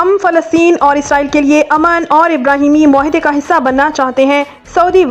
ہم فلسطین اور اسرائیل کے لیے امن اور ابراہیمی معاہدے کا حصہ بننا چاہتے ہیں۔ سعودی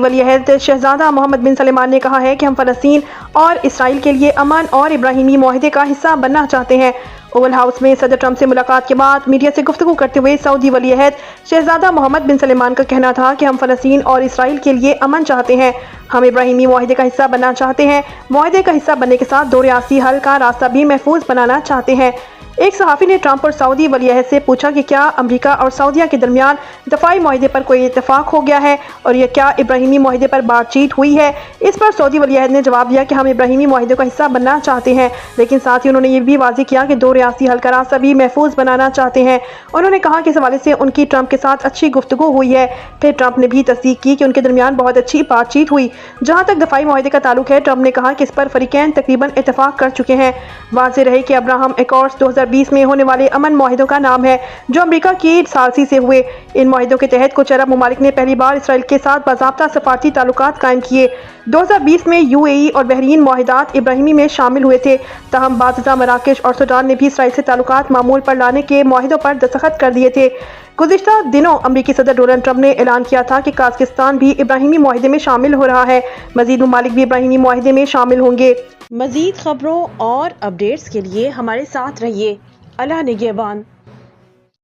ولی عہد شہزادہ محمد بن سلمان نے کہا ہے کہ ہم فلسطین اور اسرائیل کے لیے امن اور ابراہیمی معاہدے کا حصہ بننا چاہتے ہیں۔ اوول ہاؤس میں صدر ٹرمپ سے ملاقات کے بعد میڈیا سے گفتگو کرتے ہوئے سعودی ولی عہد شہزادہ محمد بن سلمان کا کہنا تھا کہ ہم فلسطین اور اسرائیل کے لیے امن چاہتے ہیں، ہم ابراہیمی معاہدے کا حصہ بننا چاہتے ہیں، معاہدے کا حصہ بننے کے ساتھ دو ریاستی حل کا راستہ بھی محفوظ بنانا چاہتے ہیں۔ ایک صحافی نے ٹرمپ اور سعودی ولی عہد سے پوچھا کہ کیا امریکہ اور سعودیہ کے درمیان دفاعی معاہدے پر کوئی اتفاق ہو گیا ہے اور یہ کیا ابراہیمی معاہدے پر بات چیت ہوئی ہے؟ اس پر سعودی ولی عہد نے جواب دیا کہ ہم ابراہیمی معاہدے کا حصہ بننا چاہتے ہیں، لیکن ساتھ ہی انہوں نے یہ بھی واضح کیا کہ دو ریاستی حل کا راستہ بھی محفوظ بنانا چاہتے ہیں۔ انہوں نے کہا کہ اس حوالے سے ان کی ٹرمپ کے ساتھ اچھی گفتگو ہوئی ہے۔ پھر ٹرمپ نے بھی تصدیق کی کہ ان کے درمیان بہت اچھی بات چیت ہوئی۔ جہاں تک دفاعی معاہدے کا تعلق ہے، ٹرمپ نے کہا کہ اس پر فریقین تقریباً اتفاق کر چکے ہیں۔ واضح رہے کہ ابراہم ایکارڈز 2020 میں ہونے والے امن معاہدوں کا نام ہے، جو امریکہ کی ثالثی سے ہوئے۔ ان معاہدوں کے تحت کچھ عرب ممالک نے پہلی بار اسرائیل کے ساتھ باضابطہ سفارتی تعلقات قائم کیے۔ 2020 میں UAE اور بحرین معاہدات ابراہیمی میں شامل ہوئے تھے، تاہم بعد ازاں مراکش اور سوڈان نے بھی اسرائیل سے تعلقات معمول پر لانے کے معاہدوں پر دستخط کر دیے تھے۔ گزشتہ دنوں امریکی صدر ڈونلڈ ٹرمپ نے اعلان کیا تھا کہ قازقستان بھی ابراہیمی معاہدے میں شامل ہو رہا ہے۔ مزید ممالک بھی ابراہیمی معاہدے میں شامل ہوں گے۔ مزید خبروں اور اپڈیٹس کے لیے ہمارے ساتھ رہیے۔ اللہ نگہبان۔